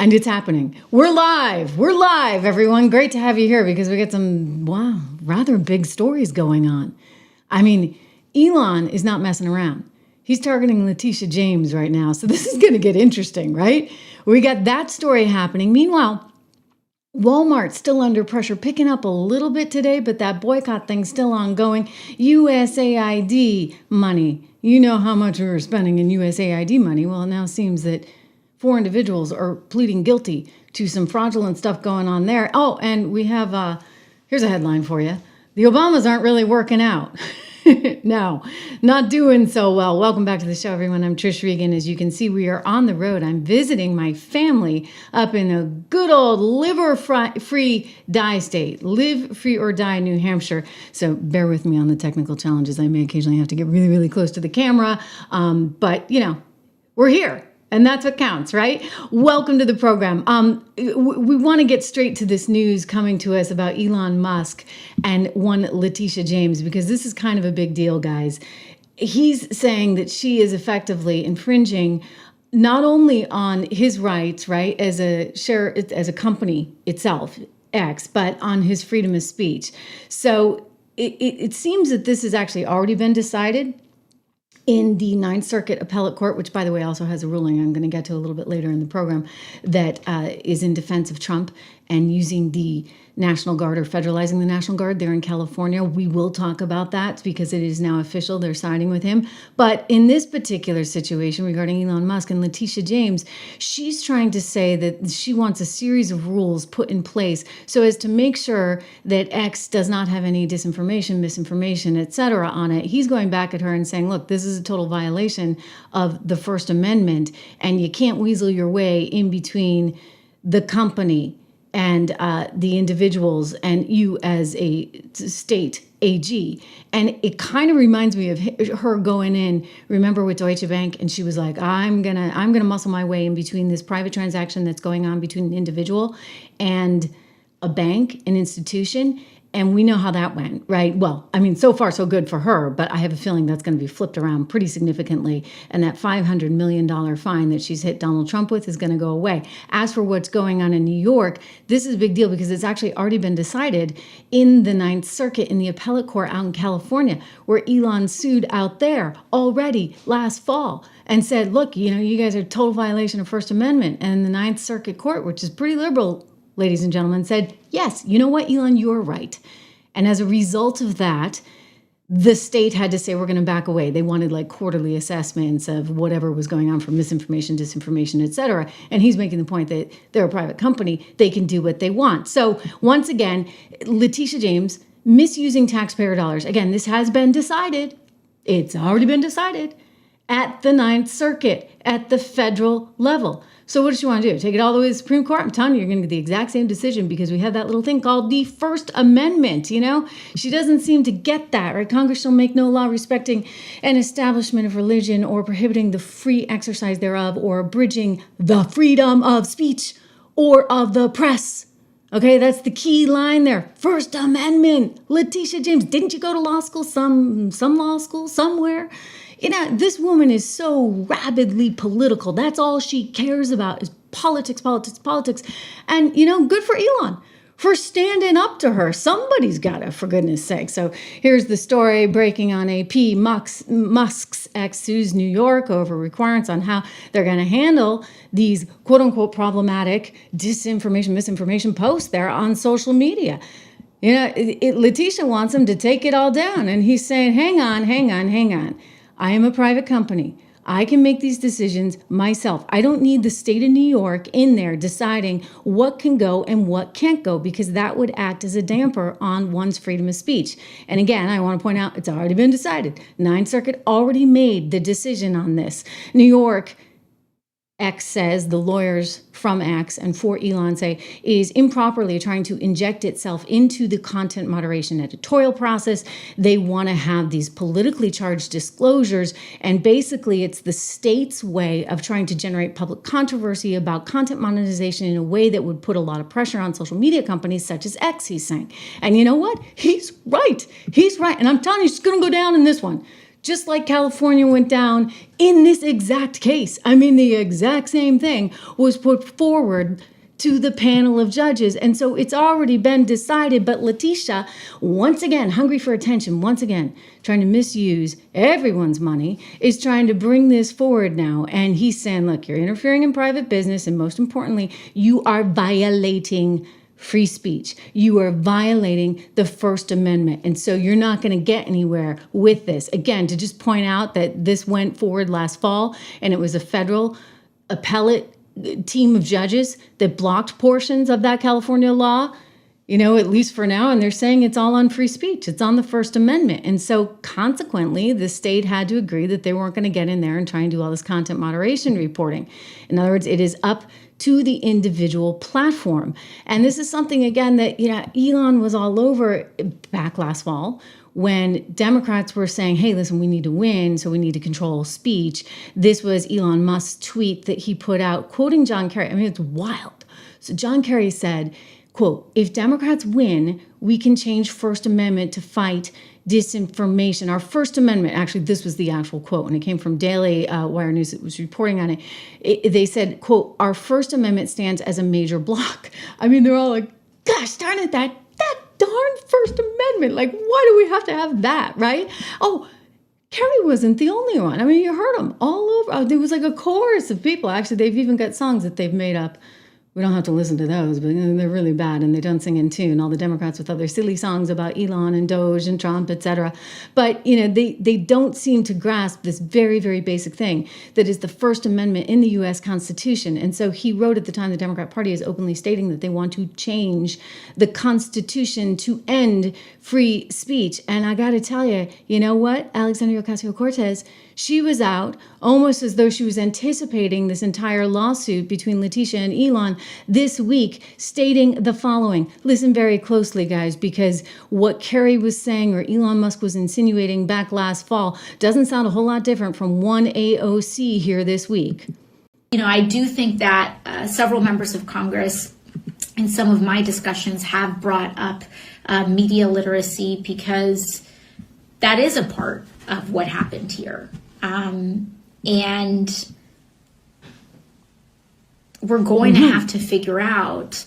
And it's happening. We're live. We're live, everyone. Great to have you here because we got some, wow, rather big stories going on. I mean, Elon is not messing around. He's targeting Letitia James right now. So this is going to get interesting, right? We got that story happening. Meanwhile, Walmart's still under pressure, picking up a little bit today, but that boycott thing's still ongoing. USAID money. You know how much we were spending in USAID money. Well, it now seems that 4 individuals are pleading guilty to some fraudulent stuff going on there. Oh, and we have, here's a headline for you. The Obamas aren't really working out. No, not doing so well. Welcome back to the show, everyone. I'm Trish Regan. As you can see, we are on the road. I'm visiting my family up in a good old liver-free die state. Live free or die, New Hampshire. So bear with me on the technical challenges. I may occasionally have to get really, really close to the camera. But, you know, we're here. And that's what counts, right? Welcome to the program. We want to get straight to this news coming to us about Elon Musk and one Letitia James, because this is kind of a big deal, guys. He's saying that she is effectively infringing not only on his rights, right, as a company itself, X, but on his freedom of speech. So it seems that this has actually already been decided in the Ninth Circuit Appellate Court, which, by the way, also has a ruling I'm going to get to a little bit later in the program, that is in defense of Trump and using the National Guard or federalizing the National Guard there in California. We will talk about that because it is now official. They're siding with him. But in this particular situation regarding Elon Musk and Letitia James, she's trying to say that she wants a series of rules put in place so as to make sure that X does not have any disinformation, misinformation, etc. on it. He's going back at her and saying, look, this is a total violation of the First Amendment, and you can't weasel your way in between the company and the individuals and you as a state AG. And it kind of reminds me of her going in, remember, with Deutsche Bank, and she was like, I'm gonna muscle my way in between this private transaction that's going on between an individual and a bank, an institution. And we know how that went, right? Well, I mean, so far so good for her, but I have a feeling that's going to be flipped around pretty significantly. And that $500 million fine that she's hit Donald Trump with is going to go away. As for what's going on in New York, this is a big deal because it's actually already been decided in the Ninth Circuit in the appellate court out in California, where Elon sued out there already last fall and said, look, you know, you guys are a total violation of First Amendment. And the Ninth Circuit Court, which is pretty liberal, ladies and gentlemen, said, yes, you know what, Elon, you're right. And as a result of that, the state had to say, we're going to back away. They wanted like quarterly assessments of whatever was going on for misinformation, disinformation, et cetera. And he's making the point that they're a private company. They can do what they want. So once again, Letitia James misusing taxpayer dollars. Again, this has been decided. It's already been decided at the Ninth Circuit, at the federal level. So what does she want to do? Take it all the way to the Supreme Court? I'm telling you, you're going to get the exact same decision because we have that little thing called the First Amendment, you know? She doesn't seem to get that, right? Congress shall make no law respecting an establishment of religion or prohibiting the free exercise thereof or abridging the freedom of speech or of the press. Okay, that's the key line there. First Amendment. Letitia James, didn't you go to law school? Some law school somewhere? You know, this woman is so rabidly political. That's all she cares about is politics, politics, politics. And, you know, good for Elon for standing up to her. Somebody's got to, for goodness sake. So here's the story breaking on AP. Musk's ex sues New York over requirements on how they're going to handle these quote unquote problematic disinformation, misinformation posts there on social media. You know, Letitia wants him to take it all down. And he's saying, hang on. I am a private company. I can make these decisions myself. I don't need the state of New York in there deciding what can go and what can't go, because that would act as a damper on one's freedom of speech. And again, I want to point out, it's already been decided. Ninth Circuit already made the decision on this. New York, X says, the lawyers from X and for Elon say, is improperly trying to inject itself into the content moderation editorial process. They want to have these politically charged disclosures. And basically, it's the state's way of trying to generate public controversy about content monetization in a way that would put a lot of pressure on social media companies such as X, he's saying. And you know what? He's right. And I'm telling you, it's going to go down in this one. just like California went down in this exact case. I mean, the exact same thing was put forward to the panel of judges. And so it's already been decided. But Letitia, once again, hungry for attention, once again, trying to misuse everyone's money, is trying to bring this forward now. And he's saying, look, you're interfering in private business. And most importantly, you are violating free speech. You are violating the First Amendment. And so you're not going to get anywhere with this. Again, to just point out that this went forward last fall, and it was a federal appellate team of judges that blocked portions of that California law, at least for now. And they're saying it's all on free speech. It's on the First Amendment. And so consequently, the state had to agree that they weren't going to get in there and try and do all this content moderation reporting. In other words, it is up to the individual platform. And this is something, again, that Elon was all over back last fall when Democrats were saying, hey, listen, we need to win, so we need to control speech. This was Elon Musk's tweet that he put out, quoting John Kerry. I mean, it's wild. So John Kerry said, quote, if Democrats win, we can change First Amendment to fight disinformation. Our First Amendment, actually, this was the actual quote, and it came from Daily Wire News that was reporting on it. They said, quote, our First Amendment stands as a major block. I mean, they're all like, gosh darn it, that darn First Amendment. Like, why do we have to have that, right? Oh, Kerry wasn't the only one. I mean, you heard them all over. There was like a chorus of people. Actually, they've even got songs that they've made up. We don't have to listen to those, but they're really bad and they don't sing in tune. All the Democrats with other silly songs about Elon and Doge and Trump, etc. But, they don't seem to grasp this very, very basic thing that is the First Amendment in the U.S. Constitution. And so he wrote at the time, the Democrat Party is openly stating that they want to change the Constitution to end free speech. And I got to tell you, you know what? Alexandria Ocasio-Cortez, she was out almost as though she was anticipating this entire lawsuit between Letitia and Elon this week, stating the following. Listen very closely, guys, because what Kerry was saying or Elon Musk was insinuating back last fall doesn't sound a whole lot different from one AOC here this week. I do think that several members of Congress in some of my discussions have brought up media literacy because that is a part of what happened here. And we're going to have to figure out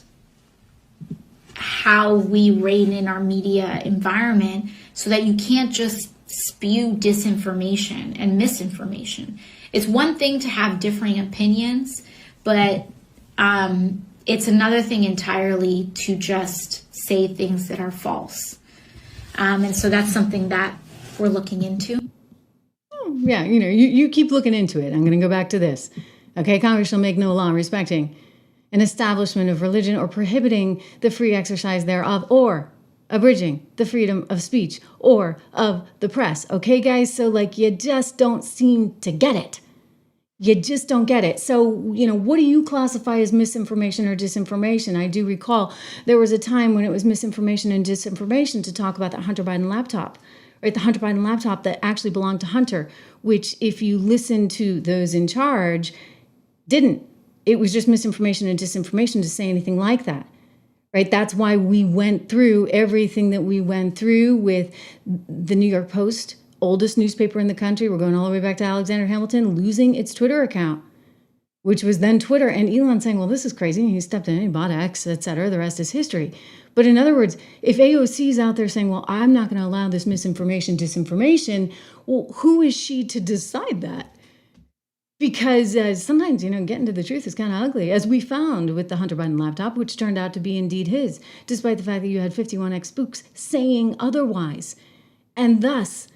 how we rein in our media environment so that you can't just spew disinformation and misinformation. It's one thing to have differing opinions, but it's another thing entirely to just say things that are false. And so that's something that we're looking into. Yeah, you keep looking into it. I'm going to go back to this. Okay, Congress shall make no law respecting an establishment of religion or prohibiting the free exercise thereof or abridging the freedom of speech or of the press. Okay, guys? So, you just don't seem to get it. You just don't get it. So, what do you classify as misinformation or disinformation? I do recall there was a time when it was misinformation and disinformation to talk about the Hunter Biden laptop. Right, the Hunter Biden laptop that actually belonged to Hunter, which if you listen to those in charge, didn't. It was just misinformation and disinformation to say anything like that. Right, that's why we went through everything that we went through with the New York Post, oldest newspaper in the country. We're going all the way back to Alexander Hamilton, losing its Twitter account, which was then Twitter. And Elon saying, well, this is crazy. And he stepped in, he bought X, etc. The rest is history. But in other words, if AOC is out there saying, well, I'm not going to allow this misinformation, disinformation, well, who is she to decide that? Because sometimes, getting to the truth is kind of ugly, as we found with the Hunter Biden laptop, which turned out to be indeed his, despite the fact that you had 51 ex-spooks saying otherwise. And thus,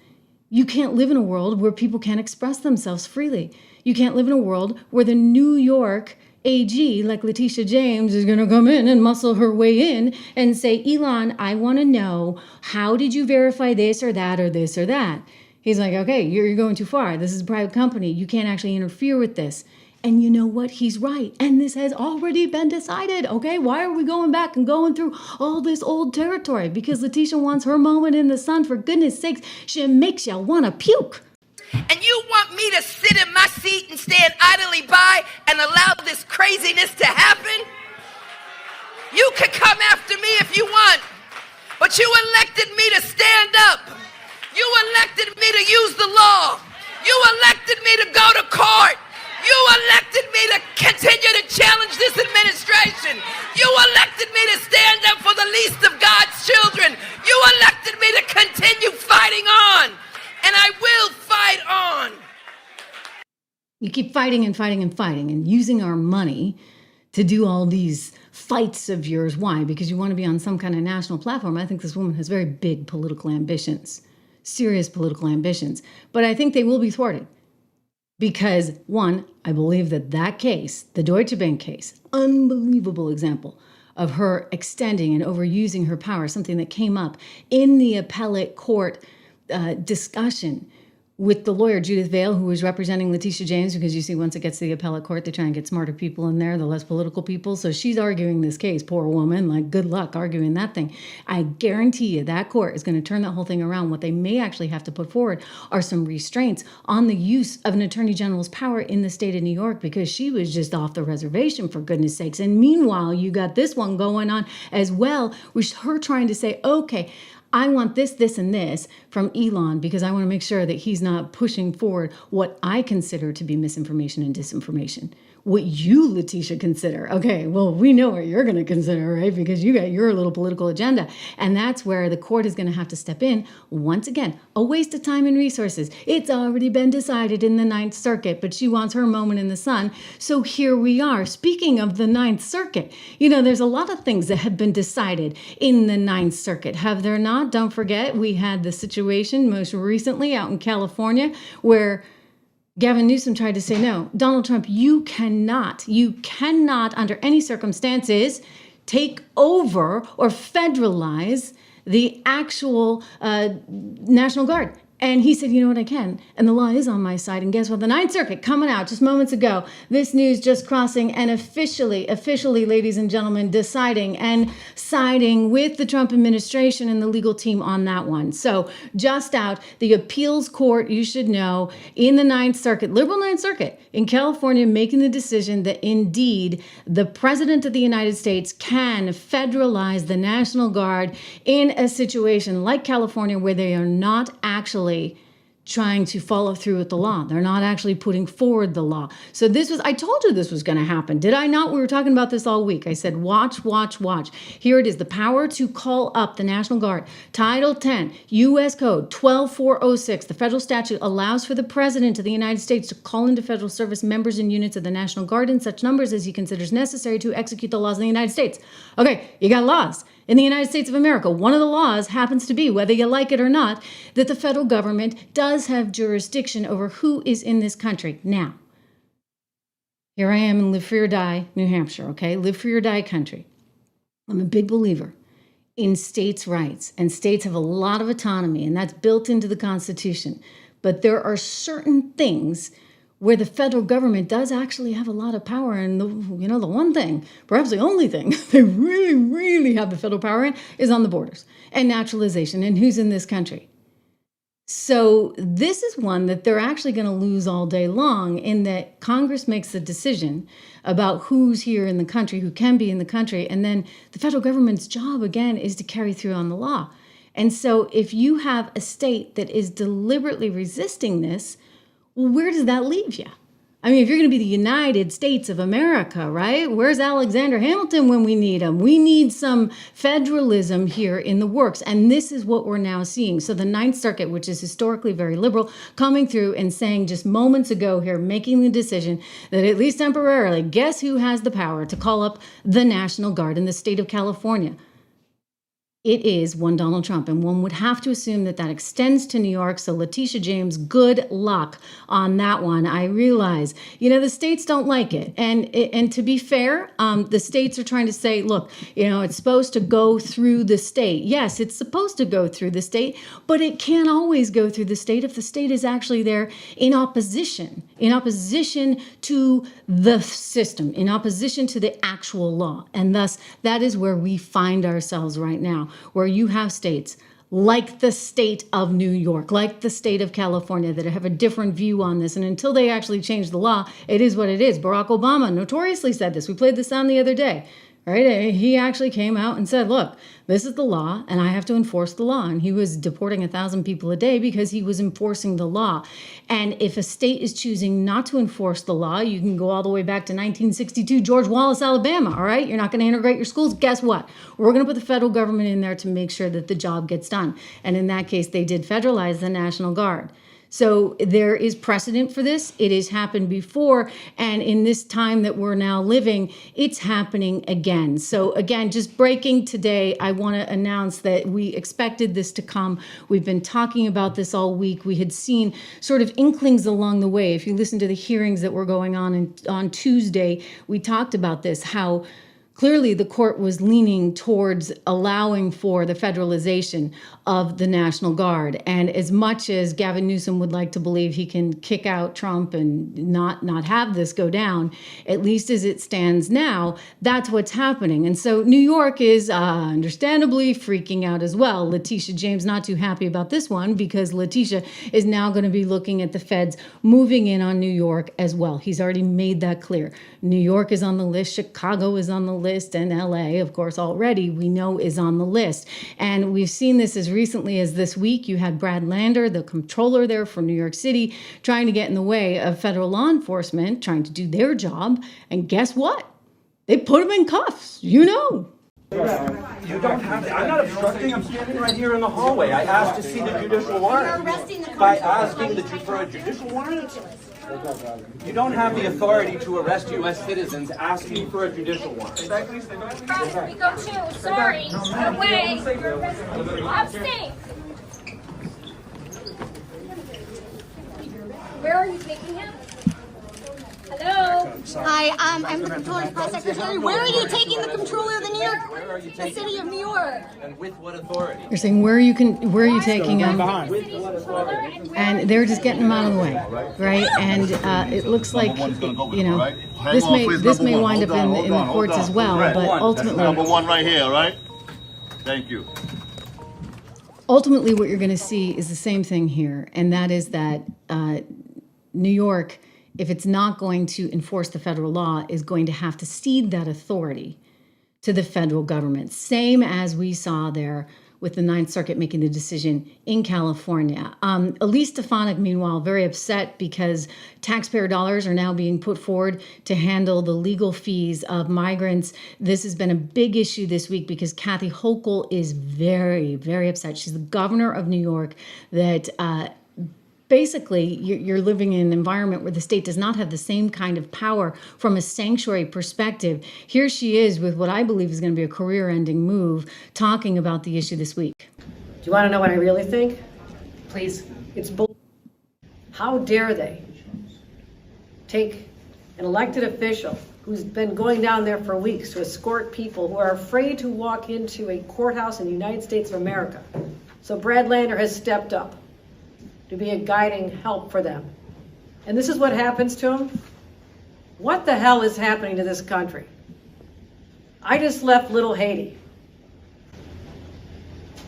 you can't live in a world where people can't express themselves freely. You can't live in a world where the New York AG, like Letitia James, is going to come in and muscle her way in and say, Elon, I want to know, how did you verify this or that or this or that? He's like, okay, you're going too far. This is a private company. You can't actually interfere with this. And you know what? He's right. And this has already been decided, okay? Why are we going back and going through all this old territory? Because Letitia wants her moment in the sun. For goodness sakes, she makes you want to puke. And you want me to sit in my seat and stand idly by and allow this craziness to happen? You could come after me if you want, but you elected me to stand up You elected me to use the law. You elected me to go to court. You elected me to continue to challenge this administration. You elected me to stand up for the least of God's children. You elected me to continue fighting on. And I will fight on. You keep fighting and fighting and fighting and using our money to do all these fights of yours. Why? Because you want to be on some kind of national platform. I think this woman has very big political ambitions, serious political ambitions. But I think they will be thwarted. Because, one, I believe that case, the Deutsche Bank case, unbelievable example of her extending and overusing her power, something that came up in the appellate court discussion with the lawyer Judith Vale, who was representing Letitia James, because you see, once it gets to the appellate court, they try and get smarter people in there, the less political people. So she's arguing this case, poor woman, like good luck arguing that thing. I guarantee you that court is going to turn that whole thing around. What they may actually have to put forward are some restraints on the use of an attorney general's power in the state of New York, because she was just off the reservation, for goodness sakes. And meanwhile, you got this one going on as well, with her trying to say, okay, I want this, this, and this from Elon because I want to make sure that he's not pushing forward what I consider to be misinformation and disinformation. What you, Letitia, consider. Okay, well, we know what you're going to consider, right? Because you got your little political agenda. And that's where the court is going to have to step in. Once again, a waste of time and resources. It's already been decided in the Ninth Circuit, but she wants her moment in the sun. So here we are. Speaking of the Ninth Circuit, you know, there's a lot of things that have been decided in the Ninth Circuit. Have there not? Don't forget, we had the situation most recently out in California where Gavin Newsom tried to say, no, Donald Trump, you cannot under any circumstances take over or federalize the actual National Guard. And he said, you know what, I can. And the law is on my side. And guess what? The Ninth Circuit coming out just moments ago. This news just crossing and officially, ladies and gentlemen, deciding and siding with the Trump administration and the legal team on that one. So just out, the appeals court, you should know, in the Ninth Circuit, liberal Ninth Circuit in California, making the decision that indeed the president of the United States can federalize the National Guard in a situation like California where they are not actually trying to follow through with the law. They're not actually putting forward the law. So I told you this was going to happen. Did I not? We were talking about this all week. I said, watch, watch, watch. Here it is. The power to call up the National Guard. Title 10, U.S. Code 12406. The federal statute allows for the president of the United States to call into federal service members and units of the National Guard in such numbers as he considers necessary to execute the laws of the United States. Okay, you got laws. In the United States of America, one of the laws happens to be, whether you like it or not, that the federal government does have jurisdiction over who is in this country. Now, here I am in Live Free or Die, New Hampshire, okay? Live Free or Die country. I'm a big believer in states' rights, and states have a lot of autonomy, and that's built into the Constitution. But there are certain things where the federal government does actually have a lot of power. And the one thing, perhaps the only thing they really, really have the federal power in is on the borders and naturalization and who's in this country. So this is one that they're actually going to lose all day long, in that Congress makes the decision about who's here in the country, who can be in the country. And then the federal government's job, again, is to carry through on the law. And so if you have a state that is deliberately resisting this, well, where does that leave you? I mean, if you're going to be the United States of America, right? Where's Alexander Hamilton when we need him? We need some federalism here in the works. And this is what we're now seeing. So the Ninth Circuit, which is historically very liberal, coming through and saying just moments ago here, making the decision that at least temporarily, guess who has the power to call up the National Guard in the state of California? It is one Donald Trump, and one would have to assume that that extends to New York. So Letitia James, good luck on that one. I realize, the states don't like it. And to be fair, the states are trying to say, look, it's supposed to go through the state. Yes, it's supposed to go through the state, but it can't always go through the state if the state is actually there in opposition to the system, in opposition to the actual law. And thus, that is where we find ourselves right now, where you have states like the state of New York, like the state of California, that have a different view on this. And until they actually change the law, it is what it is. Barack Obama notoriously said this. We played this sound the other day. right? He actually came out and said, look, this is the law and I have to enforce the law. And he was deporting 1,000 people a day because he was enforcing the law. And if a state is choosing not to enforce the law, you can go all the way back to 1962, George Wallace, Alabama, all right? You're not going to integrate your schools. Guess what? We're going to put the federal government in there to make sure that the job gets done. And in that case, they did federalize the National Guard. So there is precedent for this. It has happened before. And in this time that we're now living, it's happening again. So again, just breaking today, I want to announce that we expected this to come. We've been talking about this all week. We had seen sort of inklings along the way. If you listen to the hearings that were going on Tuesday, we talked about this, how clearly the court was leaning towards allowing for the federalization of the National Guard. And as much as Gavin Newsom would like to believe he can kick out Trump and not have this go down, at least as it stands now, that's what's happening. And so New York is understandably freaking out as well. Letitia James not too happy about this one because Letitia is now going to be looking at the feds moving in on New York as well. He's already made that clear. New York is on the list. Chicago is on the list. And LA, of course, already we know is on the list. And we've seen this as recently as this week. You had Brad Lander, the comptroller there for New York City, trying to get in the way of federal law enforcement, trying to do their job. And guess what? They put him in cuffs, you know. You don't have to. I'm not obstructing. I'm standing right here in the hallway. I asked to see the judicial warrant. By asking for a judicial warrant? You don't have the authority to arrest U.S. citizens asking for a judicial warrant. We go too. Sorry. Away. Abstain. Where are you taking him? Hello? Hi, I'm the Comptroller's Press Secretary. Where are you taking the Comptroller of the New York, the City of New York? And with what authority? You're saying where are you taking him? And they're just getting him out of the way, right? And it looks like, you know, this may wind up in the courts as well, but ultimately, number one right here, right? Thank you. Ultimately, what you're going to see is the same thing here, and that is that New York, if it's not going to enforce the federal law, is going to have to cede that authority to the federal government. Same as we saw there with the Ninth Circuit making the decision in California. Elise Stefanik, meanwhile, very upset because taxpayer dollars are now being put forward to handle the legal fees of migrants. This has been a big issue this week because Kathy Hochul is very, very upset. She's the governor of New York that basically, you're living in an environment where the state does not have the same kind of power from a sanctuary perspective. Here she is with what I believe is going to be a career-ending move, talking about the issue this week. Do you want to know what I really think? Please. It's bull. How dare they take an elected official who's been going down there for weeks to escort people who are afraid to walk into a courthouse in the United States of America. So Brad Lander has stepped up to be a guiding help for them. And this is what happens to them. What the hell is happening to this country? I just left Little Haiti.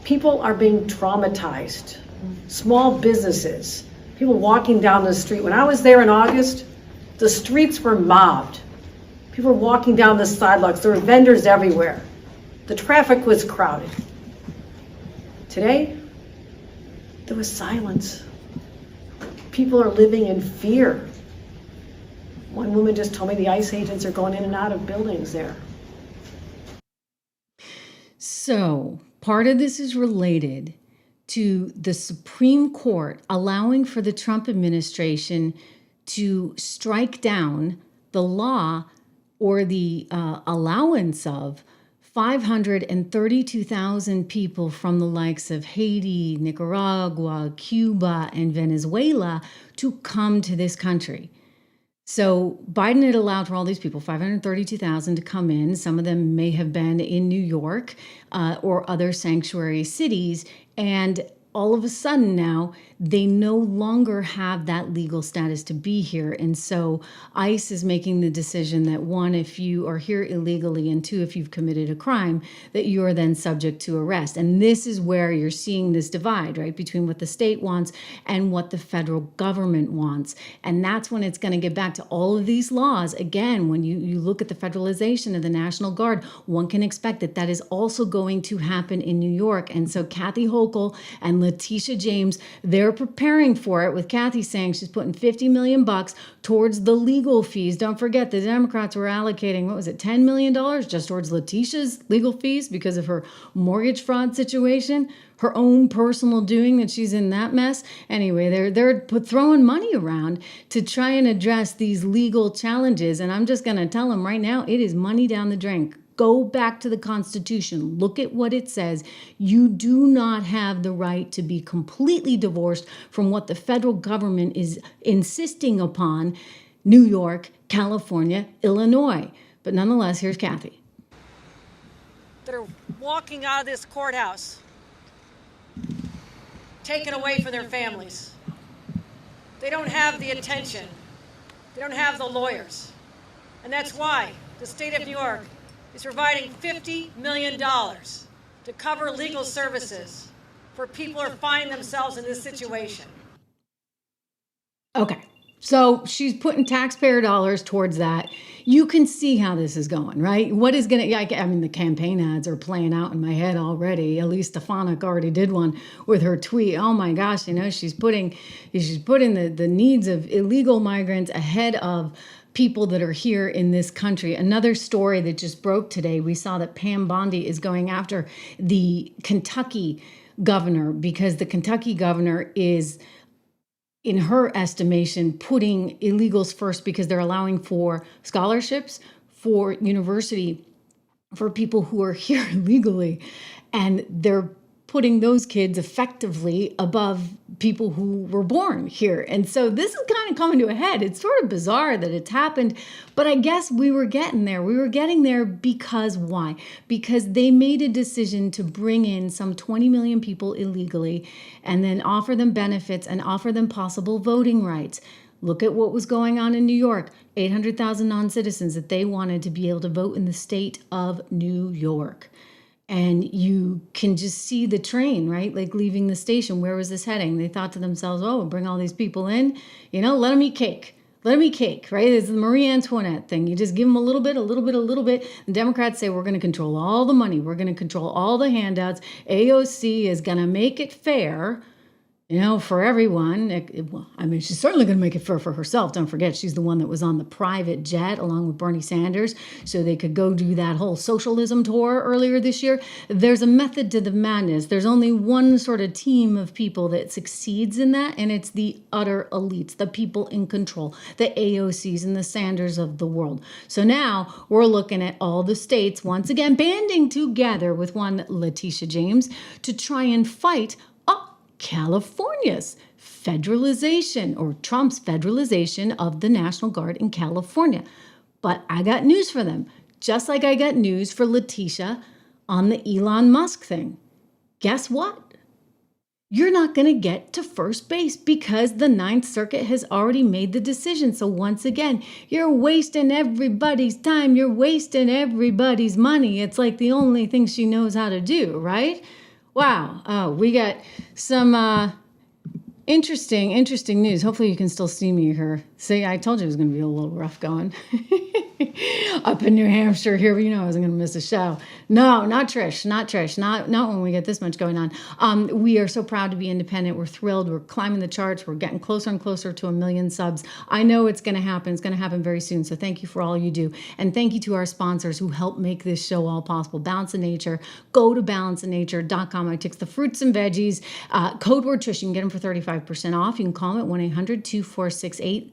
People are being traumatized. Small businesses, people walking down the street. When I was there in August, the streets were mobbed. People were walking down the sidewalks. There were vendors everywhere. The traffic was crowded. Today, there was silence. People are living in fear. One woman just told me the ICE agents are going in and out of buildings there. So part of this is related to the Supreme Court allowing for the Trump administration to strike down the law or the allowance of 532,000 people from the likes of Haiti, Nicaragua, Cuba, and Venezuela to come to this country. So Biden had allowed for all these people, 532,000, to come in. Some of them may have been in New York or other sanctuary cities. And all of a sudden now they no longer have that legal status to be here. And so ICE is making the decision that one, if you are here illegally, and two, if you've committed a crime, that you are then subject to arrest. And this is where you're seeing this divide, right, between what the state wants and what the federal government wants. And that's when it's going to get back to all of these laws. Again, when you look at the federalization of the National Guard, one can expect that that is also going to happen in New York. And so Kathy Hochul and Letitia James, they're preparing for it, with Kathy saying she's putting $50 million towards the legal fees. Don't forget, the Democrats were allocating, what was it, $10 million just towards Letitia's legal fees because of her mortgage fraud situation, her own personal doing that she's in that mess. Anyway, they're throwing money around to try and address these legal challenges. And I'm just going to tell them right now, it is money down the drain. Go back to the Constitution. Look at what it says. You do not have the right to be completely divorced from what the federal government is insisting upon. New York, California, Illinois. But nonetheless, here's Kathy. That are walking out of this courthouse, taken away from their families. They don't have the attention. They don't have the lawyers. And that's why the state of New York is providing $50 million to cover legal services for people who are finding themselves in this situation. Okay, so she's putting taxpayer dollars towards that. You can see how this is going, right? What is going to, I mean, the campaign ads are playing out in my head already. Elise Stefanik already did one with her tweet. Oh my gosh, she's putting the needs of illegal migrants ahead of people that are here in this country. Another story that just broke today, we saw that Pam Bondi is going after the Kentucky governor because the Kentucky governor is, in her estimation, putting illegals first because they're allowing for scholarships for university for people who are here illegally. And they're putting those kids effectively above people who were born here. And so this is kind of coming to a head. It's sort of bizarre that it's happened, but I guess we were getting there. We were getting there because why? Because they made a decision to bring in some 20 million people illegally and then offer them benefits and offer them possible voting rights. Look at what was going on in New York. 800,000 non-citizens that they wanted to be able to vote in the state of New York. And you can just see the train, right? Like leaving the station. Where was this heading? They thought to themselves, oh, bring all these people in, let them eat cake. Let them eat cake, right? It's the Marie Antoinette thing. You just give them a little bit. The Democrats say, we're going to control all the money. We're going to control all the handouts. AOC is going to make it fair, for everyone. She's certainly going to make it fair for herself. Don't forget, she's the one that was on the private jet along with Bernie Sanders so they could go do that whole socialism tour earlier this year. There's a method to the madness. There's only one sort of team of people that succeeds in that, and it's the utter elites, the people in control, the AOCs and the Sanders of the world. So now we're looking at all the states once again banding together with one Letitia James to try and fight California's federalization, or Trump's federalization of the National Guard in California. But I got news for them, just like I got news for Letitia on the Elon Musk thing. Guess what? You're not going to get to first base because the Ninth Circuit has already made the decision. So once again, you're wasting everybody's time. You're wasting everybody's money. It's like the only thing she knows how to do, right? Wow. We got some interesting news. Hopefully you can still see me here. See, I told you it was going to be a little rough going. Up in New Hampshire here, but I wasn't going to miss a show. No, not Trish. Not when we get this much going on. We are so proud to be independent. We're thrilled. We're climbing the charts. We're getting closer and closer to 1 million subs. I know it's going to happen. It's going to happen very soon. So thank you for all you do. And thank you to our sponsors who help make this show all possible. Balance of Nature. Go to balanceofnature.com. I take the fruits and veggies. Code word Trish. You can get them for 35% off. You can call them at 1-800-2468-75-1.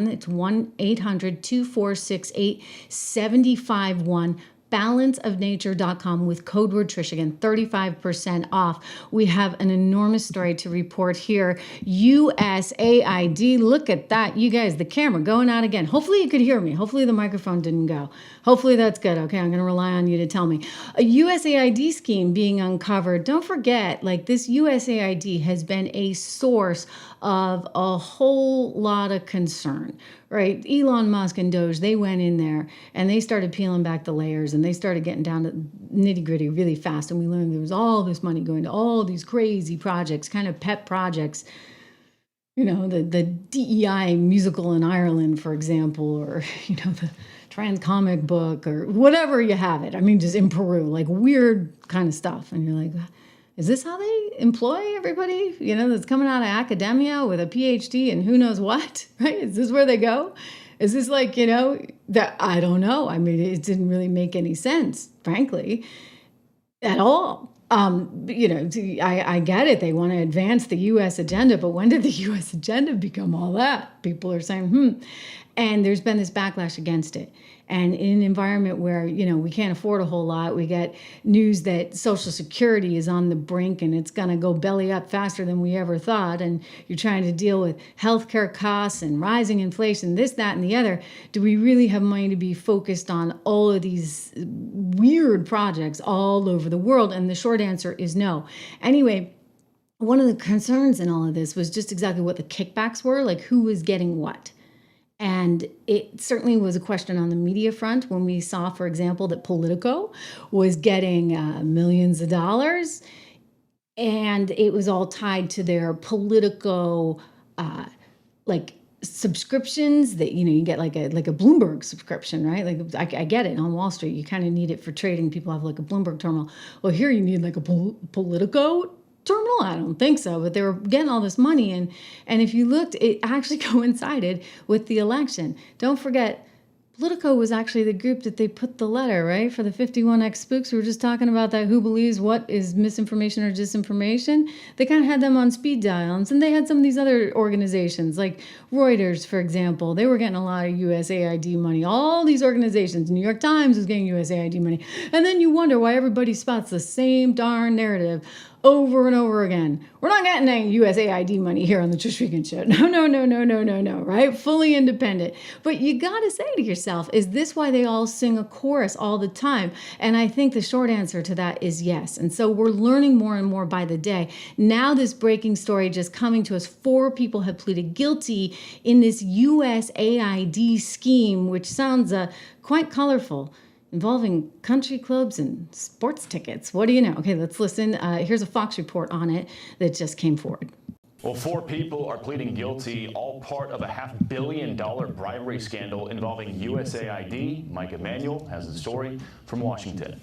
It's 1-800-2468-75-1. balanceofnature.com with code word Trish. Again, 35% off. We have an enormous story to report here. USAID, look at that. You guys, the camera going out again. Hopefully you could hear me. Hopefully the microphone didn't go. Hopefully that's good. Okay, I'm going to rely on you to tell me. A USAID scheme being uncovered. Don't forget, like, this USAID has been a source of a whole lot of concern, right? Elon Musk and Doge, they went in there and they started peeling back the layers and they started getting down to nitty gritty really fast. And we learned there was all this money going to all these crazy projects, kind of pet projects. You know, the DEI musical in Ireland, for example, or, you know, the trans comic book or whatever you have it. I mean, just in Peru, like weird kind of stuff. And you're like, is this how they employ everybody, you know, that's coming out of academia with a PhD and who knows what, right? Is this where they go? Is this like, you know, that I don't know. I mean, it didn't really make any sense, frankly, at all. You know, I get it. They want to advance the U.S. agenda, but when did the U.S. agenda become all that? People are saying, And there's been this backlash against it. And in an environment where, you know, we can't afford a whole lot, we get news that Social Security is on the brink and it's going to go belly up faster than we ever thought. And you're trying to deal with healthcare costs and rising inflation, this, that, and the other. Do we really have money to be focused on all of these weird projects all over the world? And the short answer is no. Anyway, one of the concerns in all of this was just exactly what the kickbacks were, like who was getting what. And it certainly was a question on the media front when we saw, for example, that Politico was getting millions of dollars, and it was all tied to their Politico like subscriptions that, you know, you get like a Bloomberg subscription, right? Like I get it on Wall Street, you kind of need it for trading. People have like a Bloomberg terminal. Well, here you need like a Politico terminal? I don't think so, but they were getting all this money, and if you looked, it actually coincided with the election. Don't forget, Politico was actually the group that they put the letter, right, for the 51X spooks. We were just talking about that, who believes what is misinformation or disinformation. They kind of had them on speed dial, and they had some of these other organizations, like Reuters, for example. They were getting a lot of USAID money. All these organizations, New York Times was getting USAID money. And then you wonder why everybody spots the same darn narrative over and over again. We're not getting any USAID money here on the Trish Regan Show. No, right? Fully independent. But you got to say to yourself, is this why they all sing a chorus all the time? And I think the short answer to that is yes. And so we're learning more and more by the day. Now this breaking story just coming to us, 4 people have pleaded guilty in this USAID scheme, which sounds quite colorful, involving country clubs and sports tickets. What do you know? Okay, let's listen. Here's a Fox report on it that just came forward. Well, 4 people are pleading guilty, all part of a $500 million bribery scandal involving USAID. Mike Emanuel has the story from Washington.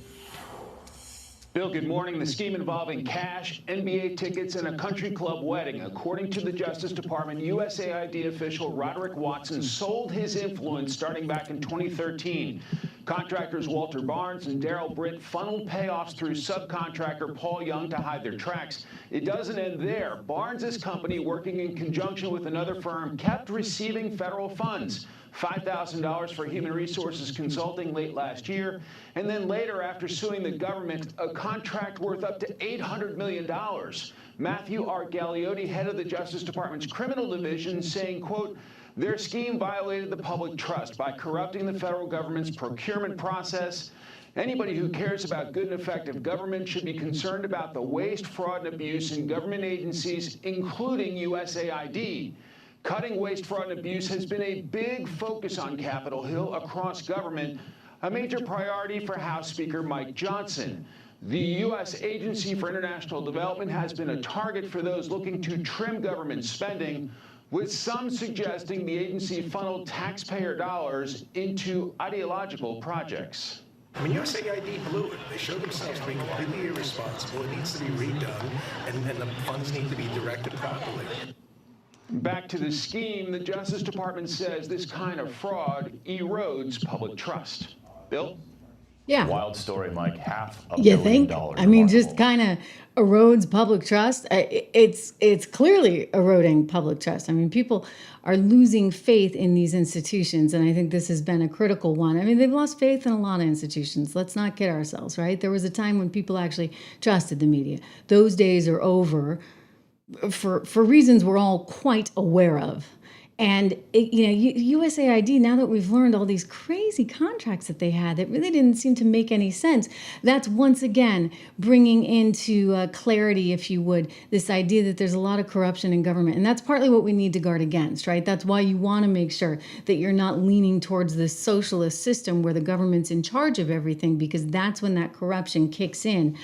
Bill, good morning. The scheme involving cash, NBA tickets, and a country club wedding. According to the Justice Department, USAID official Roderick Watson sold his influence starting back in 2013. Contractors Walter Barnes and Daryl Britt funneled payoffs through subcontractor Paul Young to hide their tracks. It doesn't end there. Barnes' company, working in conjunction with another firm, kept receiving federal funds. $5,000 for human resources consulting late last year, and then later, after suing the government, a contract worth up to $800 million. Matthew R. Galliotti, head of the Justice Department's criminal division, saying, quote, their scheme violated the public trust by corrupting the federal government's procurement process. Anybody who cares about good and effective government should be concerned about the waste, fraud, and abuse in government agencies, including USAID. Cutting waste, fraud, and abuse has been a big focus on Capitol Hill across government, a major priority for House Speaker Mike Johnson. The U.S. Agency for International Development has been a target for those looking to trim government spending, with some suggesting the agency funneled taxpayer dollars into ideological projects. I mean, USAID blew it. They showed themselves to be completely irresponsible. It needs to be redone, and the funds need to be directed properly. Back to the scheme, the Justice Department says this kind of fraud erodes public trust. Bill? Yeah. Wild story, Mike. $500 You million. think? I mean, just kind of erodes public trust. It's clearly eroding public trust. I mean, people are losing faith in these institutions, and I think this has been a critical one. I mean, they've lost faith in a lot of institutions. Let's not kid ourselves, right? There was a time when people actually trusted the media. Those days are over for reasons we're all quite aware of. And USAID, now that we've learned all these crazy contracts that they had that really didn't seem to make any sense, that's once again bringing into clarity, if you would, this idea that there's a lot of corruption in government. And that's partly what we need to guard against, right? That's why you want to make sure that you're not leaning towards this socialist system where the government's in charge of everything, because that's when that corruption kicks in.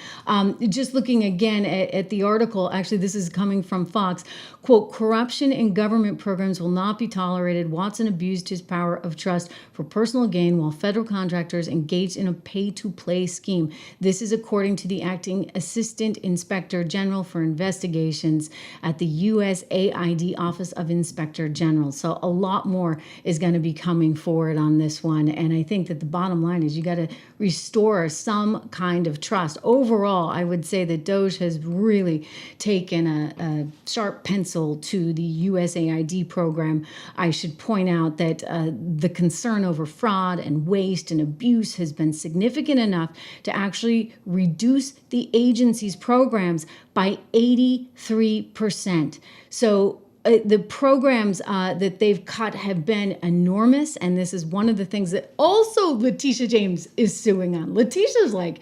Just looking again at the article, actually, this is coming from Fox, quote, corruption in government programs will not be tolerated. Watson abused his power of trust for personal gain while federal contractors engaged in a pay-to-play scheme. This is according to the acting Assistant Inspector General for Investigations at the USAID Office of Inspector General. So a lot more is going to be coming forward on this one. And I think that the bottom line is you got to restore some kind of trust. Overall, I would say that DOGE has really taken a sharp pencil to the USAID program. I should point out that the concern over fraud and waste and abuse has been significant enough to actually reduce the agency's programs by 83%. So the programs that they've cut have been enormous, and this is one of the things that also Letitia James is suing on. Letitia's like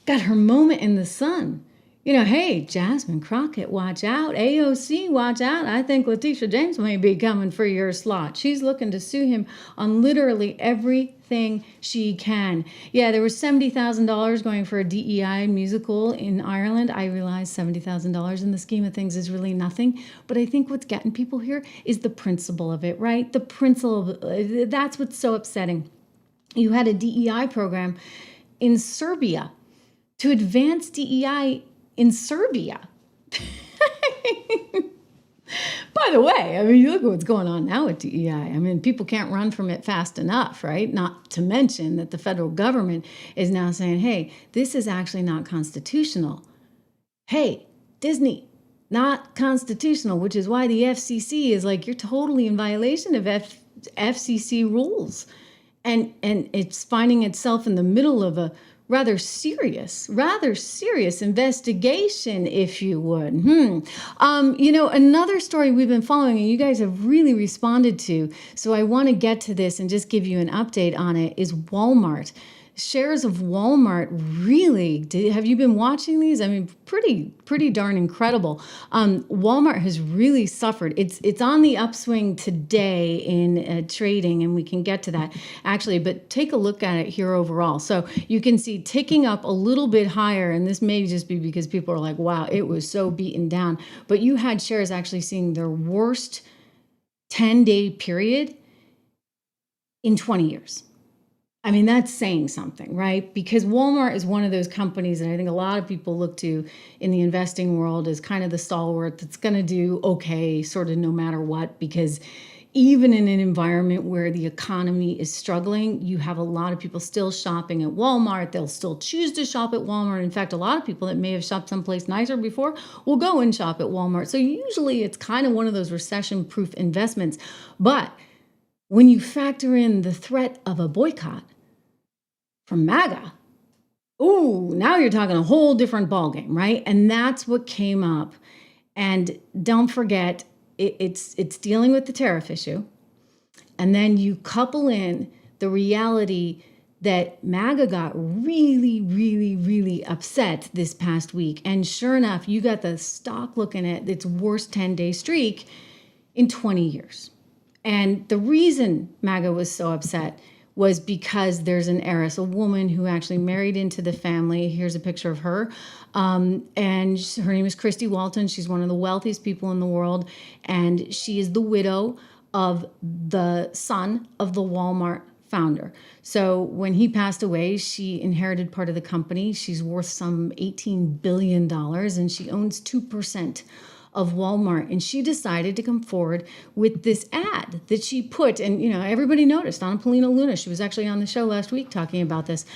got her moment in the sun. Hey, Jasmine Crockett, watch out. AOC, watch out. I think Letitia James may be coming for your slot. She's looking to sue him on literally everything she can. Yeah, there was $70,000 going for a DEI musical in Ireland. I realize $70,000 in the scheme of things is really nothing. But I think what's getting people here is the principle of it, right? The principle of that's what's so upsetting. You had a DEI program in Serbia to advance DEI in Serbia. By the way, I mean, you look at what's going on now with DEI. I mean, people can't run from it fast enough, right? Not to mention that the federal government is now saying, hey, this is actually not constitutional. Hey, Disney, not constitutional, which is why the FCC is like, you're totally in violation of FCC rules. And it's finding itself in the middle of a rather serious investigation, if you would. Another story we've been following and you guys have really responded to, so I want to get to this and just give you an update on it, is Walmart. Shares of Walmart really, have you been watching these? I mean, pretty darn incredible. Walmart has really suffered. It's on the upswing today in trading, and we can get to that actually, but take a look at it here overall. So you can see ticking up a little bit higher, and this may just be because people are like, wow, it was so beaten down. But you had shares actually seeing their worst 10-day period in 20 years. I mean, that's saying something, right? Because Walmart is one of those companies that I think a lot of people look to in the investing world as kind of the stalwart that's going to do okay, sort of no matter what, because even in an environment where the economy is struggling, you have a lot of people still shopping at Walmart. They'll still choose to shop at Walmart. In fact, a lot of people that may have shopped someplace nicer before will go and shop at Walmart. So usually it's kind of one of those recession-proof investments. But when you factor in the threat of a boycott from MAGA, now you're talking a whole different ballgame, right? And that's what came up. And don't forget, it's dealing with the tariff issue. And then you couple in the reality that MAGA got really, really, really upset this past week. And sure enough, you got the stock looking at its worst 10-day streak in 20 years. And the reason MAGA was so upset was because there's an heiress, a woman who actually married into the family. Here's a picture of her. And her name is Christy Walton. She's one of the wealthiest people in the world. And she is the widow of the son of the Walmart founder. So when he passed away, she inherited part of the company. She's worth some $18 billion, and she owns 2% of Walmart. And she decided to come forward with this ad that she put, and everybody noticed. Anna Paulina Luna, she was actually on the show last week talking about this.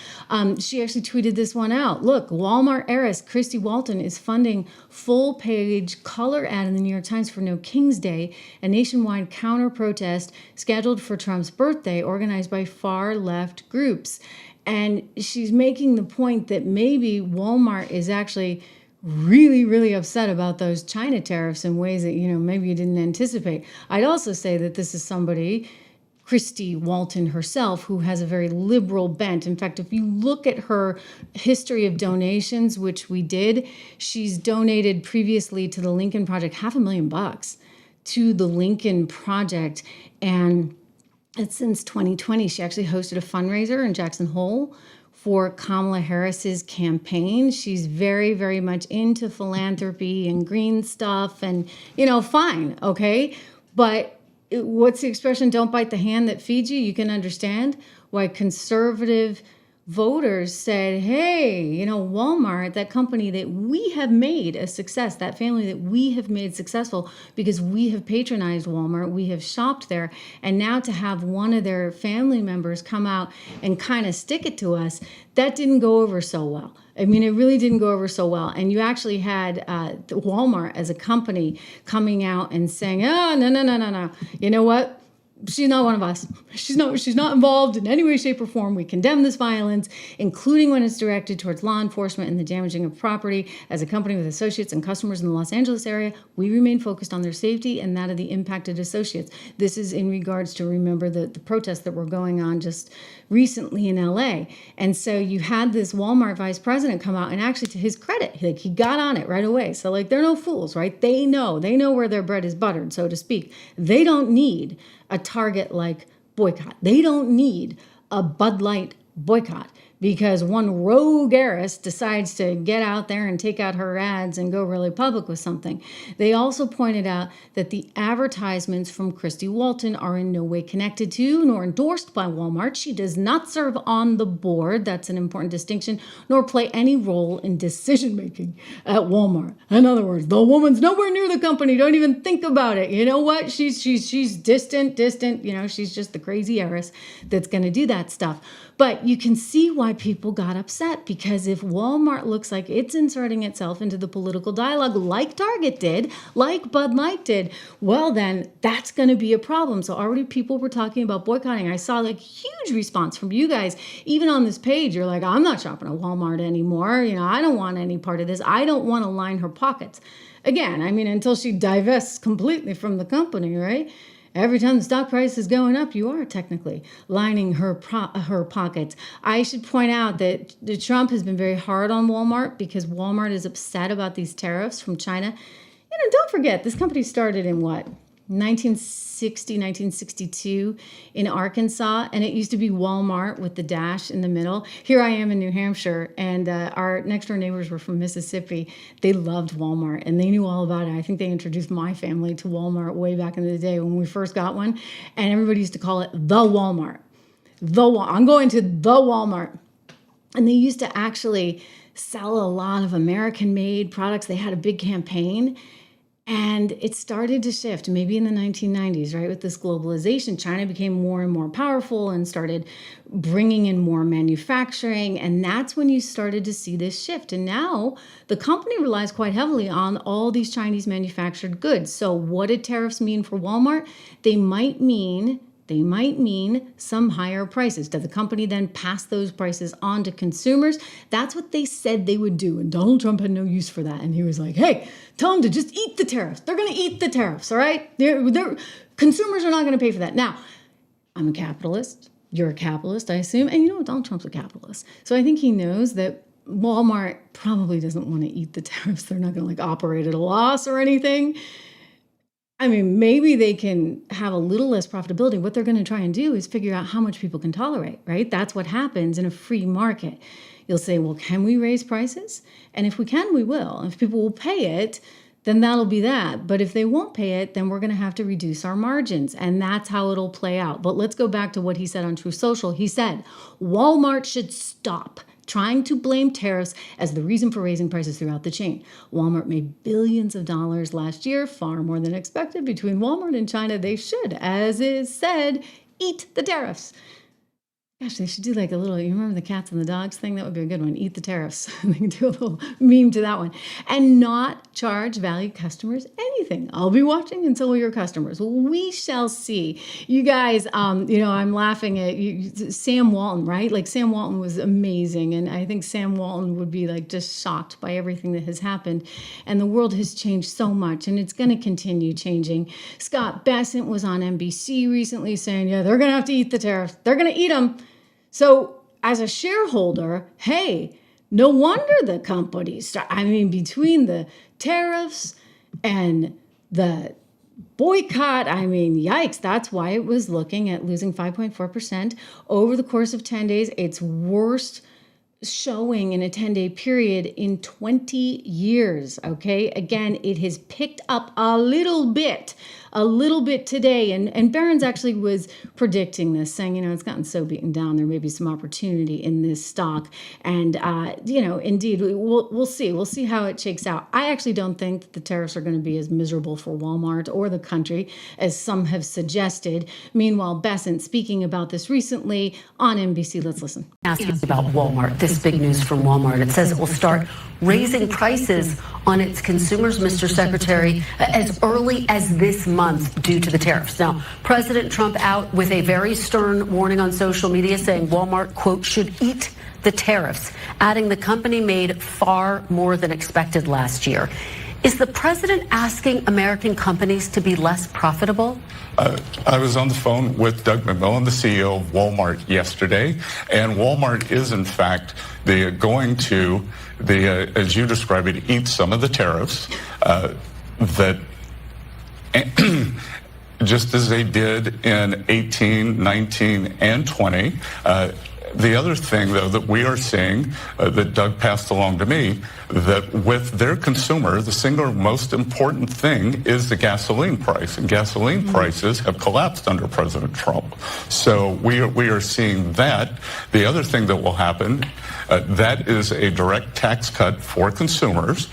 She actually tweeted this one out. Look, Walmart heiress Christy Walton is funding full-page color ad in the New York Times for No King's Day, a nationwide counter-protest scheduled for Trump's birthday, organized by far-left groups. And she's making the point that maybe Walmart is actually really, really upset about those China tariffs in ways that, maybe you didn't anticipate. I'd also say that this is somebody, Christy Walton herself, who has a very liberal bent. In fact, if you look at her history of donations, which we did, she's donated previously to the Lincoln Project $500,000 to the Lincoln Project. And since 2020, she actually hosted a fundraiser in Jackson Hole for Kamala Harris's campaign. She's very, very much into philanthropy and green stuff and, fine, okay? But what's the expression, don't bite the hand that feeds you? You can understand why conservative voters said, hey, Walmart, that company that we have made a success, that family that we have made successful because we have patronized Walmart, we have shopped there, and now to have one of their family members come out and kind of stick it to us, that didn't go over so well. I mean, it really didn't go over so well. And you actually had Walmart as a company coming out and saying, oh, no. You know what? She's not one of us. She's not involved in any way, shape, or form. We condemn this violence, including when it's directed towards law enforcement and the damaging of property. As a company with associates and customers in the Los Angeles area, we remain focused on their safety and that of the impacted associates. This is in regards to, remember, the protests that were going on just recently in LA. And so you had this Walmart vice president come out, and actually, to his credit, he got on it right away. So they're no fools, right? They know where their bread is buttered, so to speak. They don't need a Target like boycott. They don't need a Bud Light boycott because one rogue heiress decides to get out there and take out her ads and go really public with something. They also pointed out that the advertisements from Christy Walton are in no way connected to nor endorsed by Walmart. She does not serve on the board. That's an important distinction, nor play any role in decision-making at Walmart. In other words, the woman's nowhere near the company. Don't even think about it. You know what? She's distant. She's just the crazy heiress that's going to do that stuff. But you can see why people got upset, because if Walmart looks like it's inserting itself into the political dialogue like Target did, like Bud Light did, well, then that's going to be a problem. So already people were talking about boycotting. I saw huge response from you guys. Even on this page, you're like, I'm not shopping at Walmart anymore. I don't want any part of this. I don't want to line her pockets. Again, until she divests completely from the company, right? Every time the stock price is going up, you are technically lining her pockets. I should point out that Trump has been very hard on Walmart because Walmart is upset about these tariffs from China. Don't forget, this company started in 1962 in Arkansas, and it used to be Walmart with the dash in the middle. Here I am in New Hampshire, and our next door neighbors were from Mississippi. They loved Walmart, and they knew all about it. I think they introduced my family to Walmart way back in the day when we first got one, and everybody used to call it the Walmart. I'm going to the Walmart. And they used to actually sell a lot of American-made products. They had a big campaign. And it started to shift maybe in the 1990s, right? With this globalization, China became more and more powerful and started bringing in more manufacturing. And that's when you started to see this shift. And now the company relies quite heavily on all these Chinese manufactured goods. So what did tariffs mean for Walmart? They might mean some higher prices. Does the company then pass those prices on to consumers? That's what they said they would do. And Donald Trump had no use for that. And he was like, hey, tell them to just eat the tariffs. They're going to eat the tariffs, all right? Consumers are not going to pay for that. Now, I'm a capitalist. You're a capitalist, I assume. And Donald Trump's a capitalist. So I think he knows that Walmart probably doesn't want to eat the tariffs. They're not going to operate at a loss or anything. Maybe they can have a little less profitability. What they're going to try and do is figure out how much people can tolerate, right? That's what happens in a free market. You'll say, well, can we raise prices? And if we can, we will. If people will pay it, then that'll be that. But if they won't pay it, then we're going to have to reduce our margins. And that's how it'll play out. But let's go back to what he said on Truth Social. He said, Walmart should stop trying to blame tariffs as the reason for raising prices throughout the chain. Walmart made billions of dollars last year, far more than expected. Between Walmart and China, they should, as is said, eat the tariffs. Gosh, they should do like a little, you remember the cats and the dogs thing? That would be a good one. Eat the tariffs. They can do a little meme to that one. And not charge valued customers anything. I'll be watching until you're customers. We shall see. You guys, I'm laughing at you, Sam Walton, right? Like Sam Walton was amazing. And I think Sam Walton would be like just shocked by everything that has happened. And the world has changed so much and it's going to continue changing. Scott Bessent was on NBC recently saying, yeah, they're going to have to eat the tariffs. They're going to eat them. So as a shareholder, hey, no wonder the companies start, between the tariffs and the boycott, yikes, that's why it was looking at losing 5.4% over the course of 10 days. Its worst showing in a 10-day period in 20 years, okay? Again, it has picked up a little bit today. And Barron's actually was predicting this, saying, it's gotten so beaten down, there may be some opportunity in this stock. And, indeed, we'll see. We'll see how it shakes out. I actually don't think that the tariffs are going to be as miserable for Walmart or the country as some have suggested. Meanwhile, Bessent speaking about this recently on NBC. Let's listen. Asking about Walmart, this big news from Walmart. It says it will start raising prices on its consumers, Mr. Secretary, as early as this month due to the tariffs. Now, President Trump out with a very stern warning on social media saying Walmart, quote, should eat the tariffs, adding the company made far more than expected last year. Is the president asking American companies to be less profitable? I was on the phone with Doug McMillon, the CEO of Walmart, yesterday, and Walmart is, in fact, going to, as you describe it, eat some of the tariffs that just as they did in 18, 19, and 20. The other thing, though, that we are seeing, that Doug passed along to me, that with their consumer, the single most important thing is the gasoline price. And gasoline prices have collapsed under President Trump. So we are seeing that. The other thing that will happen, that is a direct tax cut for consumers.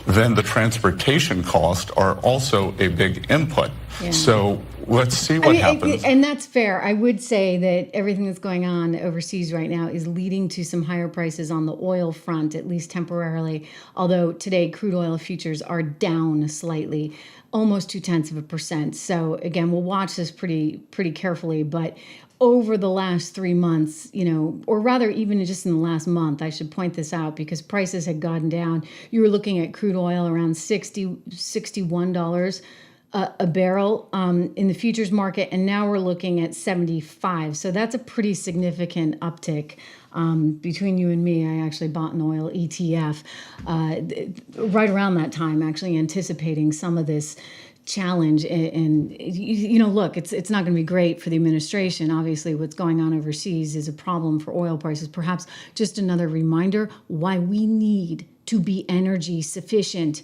Then the transportation costs are also a big input. Yeah. So let's see what happens. And that's fair. I would say that everything that's going on overseas right now is leading to some higher prices on the oil front, at least temporarily. Although today crude oil futures are down slightly, almost 0.2%. So again, we'll watch this pretty carefully. But over the last 3 months, or rather even just in the last month, I should point this out because prices had gone down. You were looking at crude oil around $61 a barrel in the futures market, and now we're looking at 75. So that's a pretty significant uptick. Between you and me, I actually bought an oil ETF right around that time, actually anticipating some of this challenge. And look, it's not going to be great for the administration. Obviously, what's going on overseas is a problem for oil prices. Perhaps just another reminder why we need to be energy sufficient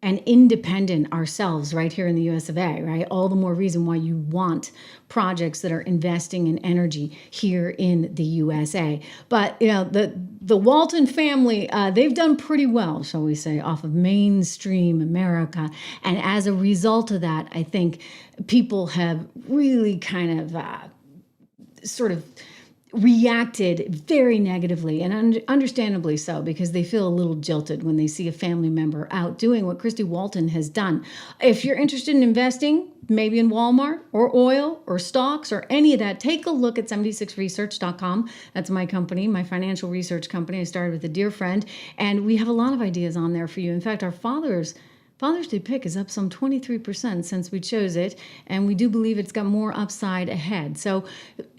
and independent ourselves right here in the US of A, right? All the more reason why you want projects that are investing in energy here in the USA. But, the Walton family, they've done pretty well, shall we say, off of mainstream America. And as a result of that, I think people have really kind of sort of reacted very negatively, and understandably so, because they feel a little jilted when they see a family member out doing what Christy Walton has done. If you're interested in investing, maybe in Walmart or oil or stocks or any of that, take a look at 76research.com. That's my company, my financial research company. I started with a dear friend, and we have a lot of ideas on there for you. In fact, our Father's Day pick is up some 23% since we chose it, and we do believe it's got more upside ahead. So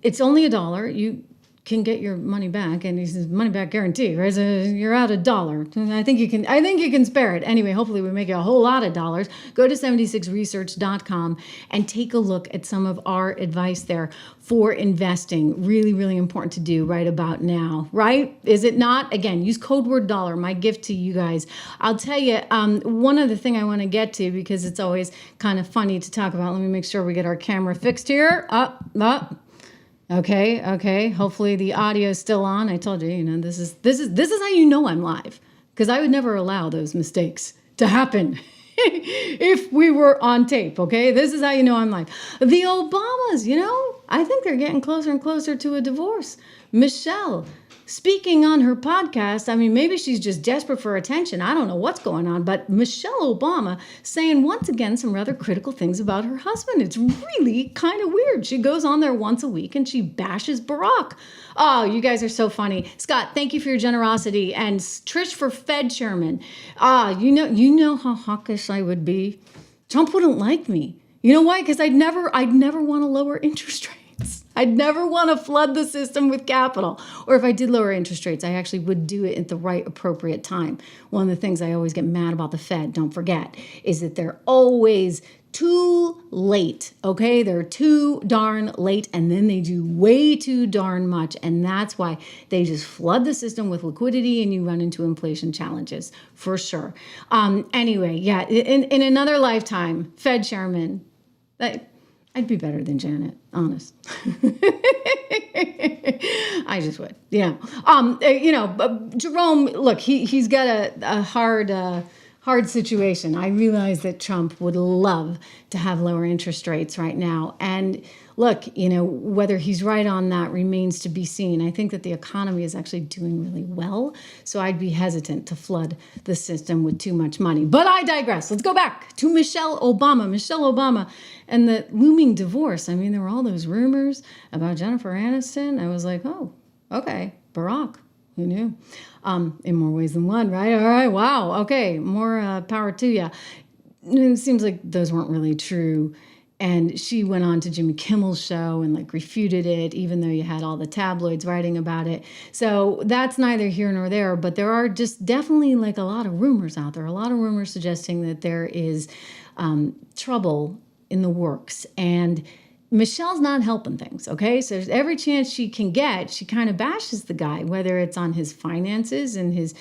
it's only $1. You can get your money back, and he says money back guarantee, right? So you're out $1. I think you can spare it. Anyway, hopefully we make you a whole lot of dollars. Go to 76research.com and take a look at some of our advice there for investing. Really, really important to do right about now, right? Is it not? Again, use code word dollar, my gift to you guys. I'll tell you, one other thing I want to get to, because it's always kind of funny to talk about. Let me make sure we get our camera fixed here. Up. Okay. Hopefully the audio is still on. I told you, this is how you know I'm live, because I would never allow those mistakes to happen if we were on tape. Okay, this is how you know I'm live. The Obamas, I think they're getting closer and closer to a divorce. Michelle, speaking on her podcast, I mean, maybe she's just desperate for attention. I don't know what's going on, but Michelle Obama saying once again some rather critical things about her husband. It's really kind of weird. She goes on there once a week and she bashes Barack. Oh, you guys are so funny. Scott, thank you for your generosity. And Trish for Fed chairman. You know how hawkish I would be. Trump wouldn't like me. You know why? Because I'd never want to lower interest rates. I'd never want to flood the system with capital. Or if I did lower interest rates, I actually would do it at the right appropriate time. One of the things I always get mad about the Fed, don't forget, is that they're always too late, okay? They're too darn late, and then they do way too darn much, and that's why they just flood the system with liquidity and you run into inflation challenges, for sure. Anyway, yeah, in another lifetime, Fed chairman, I'd be better than Janet, honest. I just would, yeah. Jerome, look, he's got a hard situation. I realize that Trump would love to have lower interest rates right now. And look, whether he's right on that remains to be seen. I think that the economy is actually doing really well. So I'd be hesitant to flood the system with too much money. But I digress. Let's go back to Michelle Obama and the looming divorce. I mean, there were all those rumors about Jennifer Aniston. I was like, oh, okay, Barack. Who knew? In more ways than one, right? All right, wow. Okay, more power to you. It seems like those weren't really true. And she went on to Jimmy Kimmel's show and refuted it, even though you had all the tabloids writing about it. So that's neither here nor there, but there are just definitely a lot of rumors out there, a lot of rumors suggesting that there is trouble in the works. And Michelle's not helping things, okay? So every chance she can get, she kind of bashes the guy, whether it's on his finances and his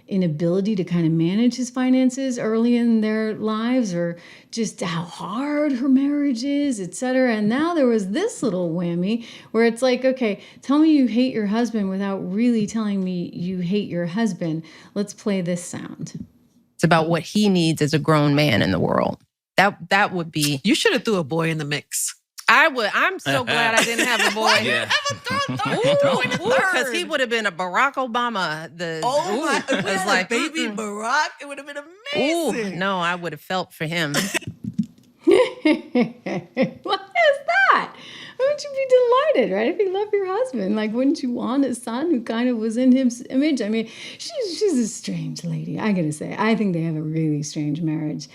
inability to kind of manage his finances early in their lives, or just how hard her marriage is, etc. And now there was this little whammy where it's like, okay, tell me you hate your husband without really telling me you hate your husband. Let's play this sound. It's about what he needs as a grown man in the world. That would be... You should have threw a boy in the mix. I would. I'm so glad I didn't have a boy. Yeah. Because he would have been a Barack Obama. Baby Barack. It would have been amazing. Ooh, no, I would have felt for him. What is that? Wouldn't you be delighted, right? If you love your husband, wouldn't you want a son who kind of was in his image? I mean, she's a strange lady, I gotta say. I think they have a really strange marriage.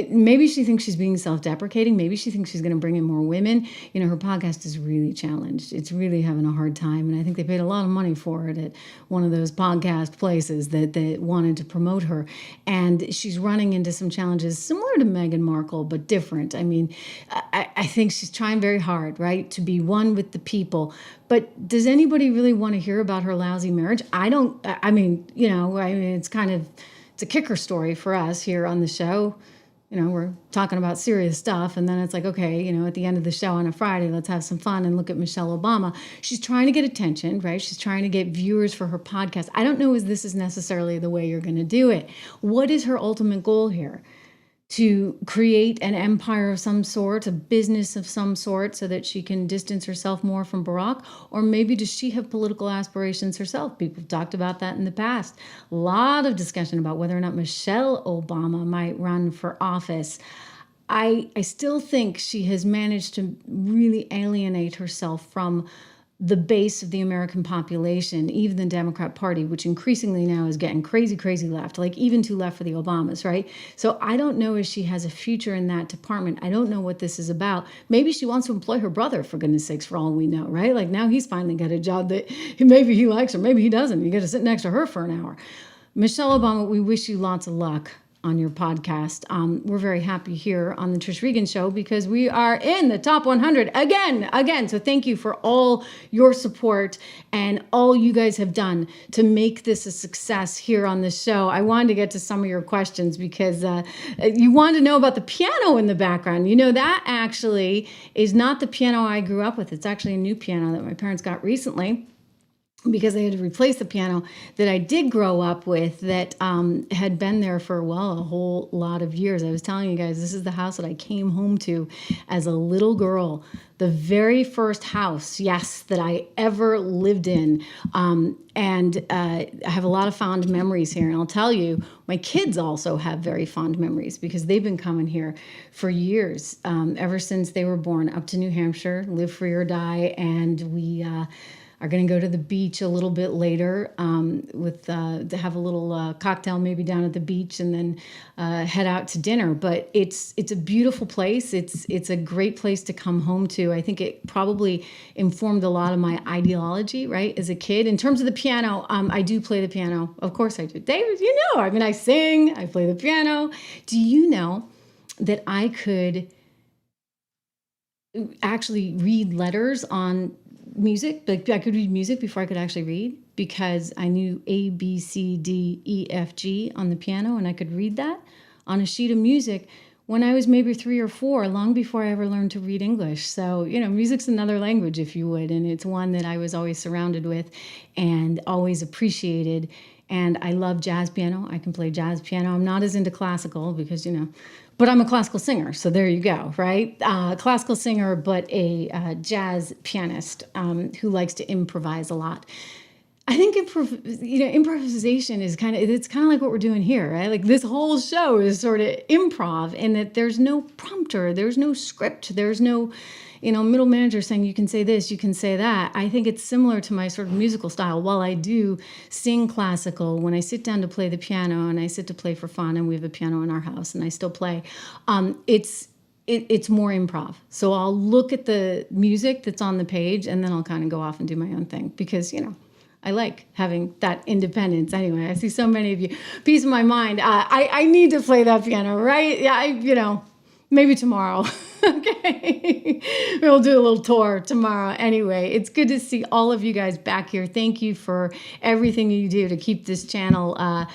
Maybe she thinks she's being self-deprecating. Maybe she thinks she's going to bring in more women. Her podcast is really challenged. It's really having a hard time. And I think they paid a lot of money for it at one of those podcast places that wanted to promote her. And she's running into some challenges similar to Meghan Markle, but different. I mean, I think she's trying very hard, right, to be one with the people. But does anybody really want to hear about her lousy marriage? It's a kicker story for us here on the show. We're talking about serious stuff, and then it's like, okay, at the end of the show on a Friday, let's have some fun and look at Michelle Obama. She's trying to get attention, right? She's trying to get viewers for her podcast. I don't know if this is necessarily the way you're going to do it. What is her ultimate goal here? To create an empire of some sort, a business of some sort, so that she can distance herself more from Barack? Or maybe does she have political aspirations herself? People have talked about that in the past. A lot of discussion about whether or not Michelle Obama might run for office. I still think she has managed to really alienate herself from the base of the American population, even the Democrat Party, which increasingly now is getting crazy, crazy left, even too left for the Obamas, right? So I don't know if she has a future in that department. I don't know what this is about. Maybe she wants to employ her brother, for goodness sakes, for all we know, right? Now he's finally got a job that maybe he likes or maybe he doesn't. You got to sit next to her for an hour. Michelle Obama, we wish you lots of luck. on your podcast. We're very happy here on the Trish Regan Show because we are in the top 100 again. So thank you for all your support and all you guys have done to make this a success here on the show. I wanted to get to some of your questions because you wanted to know about the piano in the background. You know, that actually is not the piano I grew up with. It's actually a new piano that my parents got recently, because they had to replace the piano that I did grow up with that had been there for, well, a whole lot of years. I was telling you guys, this is the house that I came home to as a little girl. The very first house, yes, that I ever lived in. And I have a lot of fond memories here. And I'll tell you, my kids also have very fond memories because they've been coming here for years, ever since they were born, up to New Hampshire, live free or die. And we are going to go to the beach a little bit later to have a little cocktail maybe down at the beach and then head out to dinner. But it's a beautiful place. It's a great place to come home to. I think it probably informed a lot of my ideology, right, as a kid. In terms of the piano, I do play the piano. Of course I do. David, you know, I mean, I sing, I play the piano. Do you know that I could actually read letters on music? Like, I could read music before I could actually read because I knew A, B, C, D, E, F, G on the piano, and I could read that on a sheet of music when I was maybe 3 or 4, long before I ever learned to read English. So, you know, music's another language, if you would, and it's one that I was always surrounded with and always appreciated. And I love jazz piano. I can play jazz piano. I'm not as into classical because, you know, but I'm a classical singer. So there you go, right? Classical singer, but a jazz pianist who likes to improvise a lot. I think improvisation is kind of like what we're doing here, right? Like this whole show is sort of improv in that there's no prompter, there's no script, there's no, middle manager saying you can say this, you can say that. I think it's similar to my sort of musical style. While I do sing classical, when I sit down to play the piano and I sit to play for fun, and we have a piano in our house and I still play, it's more improv. So I'll look at the music that's on the page and then I'll kind of go off and do my own thing because, I like having that independence. Anyway, I see so many of you. Peace of my mind. I need to play that piano, right? Yeah, maybe tomorrow. Okay. We'll do a little tour tomorrow. Anyway, it's good to see all of you guys back here. Thank you for everything you do to keep this channel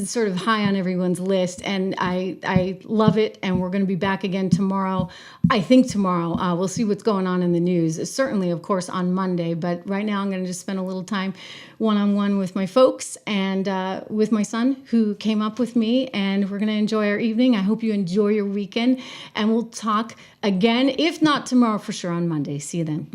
sort of high on everyone's list. And I love it. And we're going to be back again tomorrow. I think tomorrow. We'll see what's going on in the news. Certainly, of course, on Monday. But right now, I'm going to just spend a little time one-on-one with my folks and with my son who came up with me. And we're going to enjoy our evening. I hope you enjoy your weekend. And we'll talk again, if not tomorrow, for sure on Monday. See you then.